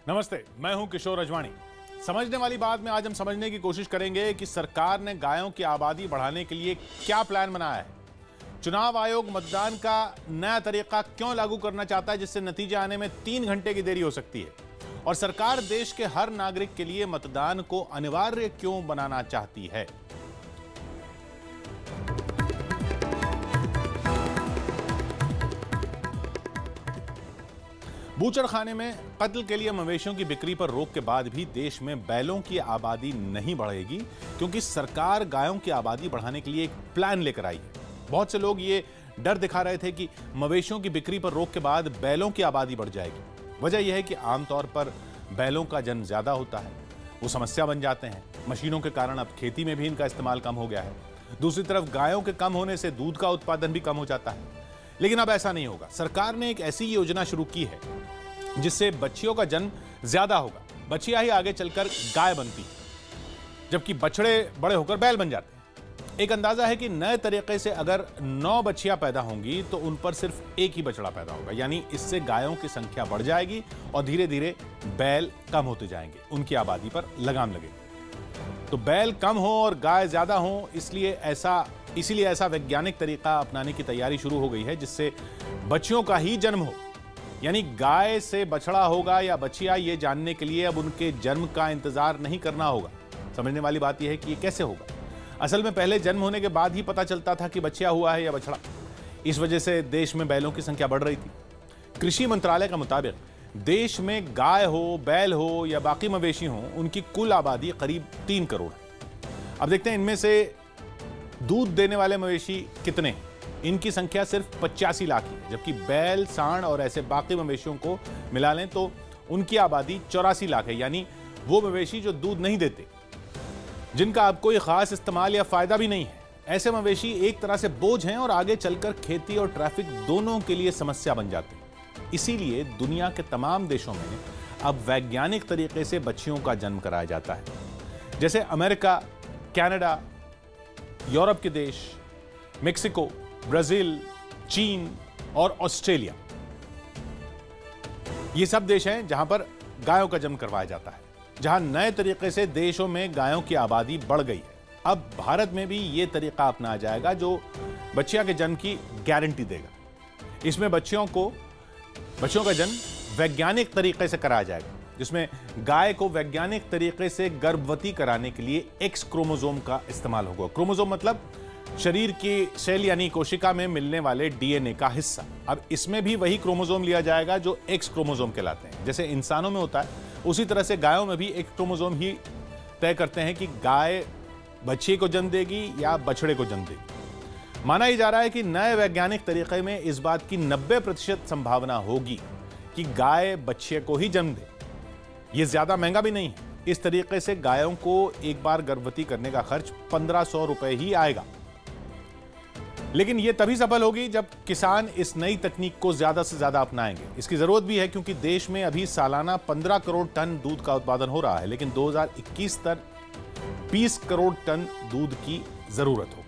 नमस्ते, मैं हूं किशोर अजवाणी। समझने वाली बात में आज हम समझने की कोशिश करेंगे कि सरकार ने गायों की आबादी बढ़ाने के लिए क्या प्लान बनाया है। चुनाव आयोग मतदान का नया तरीका क्यों लागू करना चाहता है जिससे नतीजे आने में 3 घंटे की देरी हो सकती है, और सरकार देश के हर नागरिक के लिए मतदान को अनिवार्य क्यों बनाना चाहती है। बूचड़खाने में कत्ल के लिए मवेशियों की बिक्री पर रोक के बाद भी देश में बैलों की आबादी नहीं बढ़ेगी, क्योंकि सरकार गायों की आबादी बढ़ाने के लिए एक प्लान लेकर आई है। बहुत से लोग ये डर दिखा रहे थे कि मवेशियों की बिक्री पर रोक के बाद बैलों की आबादी बढ़ जाएगी। वजह यह है कि आमतौर पर बैलों का जन्म ज्यादा होता है, वो समस्या बन जाते हैं। मशीनों के कारण अब खेती में भी इनका इस्तेमाल कम हो गया है। दूसरी तरफ गायों के कम होने से दूध का उत्पादन भी कम हो जाता है। लेकिन अब ऐसा नहीं होगा। सरकार ने एक ऐसी योजना शुरू की है जिससे बच्चियों का जन्म ज्यादा होगा। बच्चियां ही आगे चलकर गाय बनती, जबकि बछड़े बड़े होकर बैल बन जाते हैं। एक अंदाजा है कि नए तरीके से अगर 9 बच्चियां पैदा होंगी तो उन पर सिर्फ एक ही बछड़ा पैदा होगा, यानी इससे गायों की संख्या बढ़ जाएगी और धीरे धीरे बैल कम होते जाएंगे, उनकी आबादी पर लगाम लगेगी। तो बैल कम हो और गाय ज्यादा हो, इसीलिए ऐसा वैज्ञानिक तरीका अपनाने की तैयारी शुरू हो गई है जिससे बच्चियों का ही जन्म हो, यानी गाय से बछड़ा होगा या बछिया, ये जानने के लिए अब उनके जन्म का इंतजार नहीं करना होगा। समझने वाली बात यह है कि ये कैसे होगा। असल में पहले जन्म होने के बाद ही पता चलता था कि बछिया हुआ है या बछड़ा। इस वजह से देश में बैलों की संख्या बढ़ रही थी। कृषि मंत्रालय का मुताबिक देश में गाय हो, बैल हो या बाकी मवेशी हो, उनकी कुल आबादी करीब 3 करोड़ है। अब देखते हैं इनमें से दूध देने वाले मवेशी कितने हैं। इनकी संख्या सिर्फ 85 लाख ही है, जबकि बैल, सांड और ऐसे बाकी मवेशियों को मिला लें तो उनकी आबादी 84 लाख है, यानी वो मवेशी जो दूध नहीं देते, जिनका अब कोई खास इस्तेमाल या फायदा भी नहीं है। ऐसे मवेशी एक तरह से बोझ हैं और आगे चलकर खेती और ट्रैफिक दोनों के लिए समस्या बन जाते हैं। इसीलिए दुनिया के तमाम देशों में अब वैज्ञानिक तरीके से बच्चियों का जन्म कराया जाता है, जैसे अमेरिका, कनाडा, यूरोप के देश, मेक्सिको, ब्राजील, चीन और ऑस्ट्रेलिया। ये सब देश हैं जहां पर गायों का जन्म करवाया जाता है, जहां नए तरीके से देशों में गायों की आबादी बढ़ गई है। अब भारत में भी ये तरीका अपनाया जाएगा जो बच्चियों के जन्म की गारंटी देगा। इसमें बच्चियों का जन्म वैज्ञानिक तरीके से कराया जाएगा, जिसमें गाय को वैज्ञानिक तरीके से गर्भवती कराने के लिए एक्स क्रोमोसोम का इस्तेमाल होगा। क्रोमोसोम मतलब शरीर की सेल यानी कोशिका में मिलने वाले डीएनए का हिस्सा। अब इसमें भी वही क्रोमोसोम लिया जाएगा जो एक्स क्रोमोसोम कहलाते हैं। जैसे इंसानों में होता है, उसी तरह से गायों में भी एक क्रोमोसोम ही तय करते हैं कि गाय बच्चे को जन्म देगी या बछड़े को जन्म देगी। माना ही जा रहा है कि नए वैज्ञानिक तरीके में इस बात की 90% संभावना होगी कि गाय बच्चे को ही जन्म दे। यह ज्यादा महंगा भी नहीं है। इस तरीके से गायों को एक बार गर्भवती करने का खर्च 1500 रुपए ही आएगा। लेकिन यह तभी सफल होगी जब किसान इस नई तकनीक को ज्यादा से ज्यादा अपनाएंगे। इसकी जरूरत भी है, क्योंकि देश में अभी सालाना 15 करोड़ टन दूध का उत्पादन हो रहा है, लेकिन 2021 तक 20 करोड़ टन दूध की जरूरत होगी।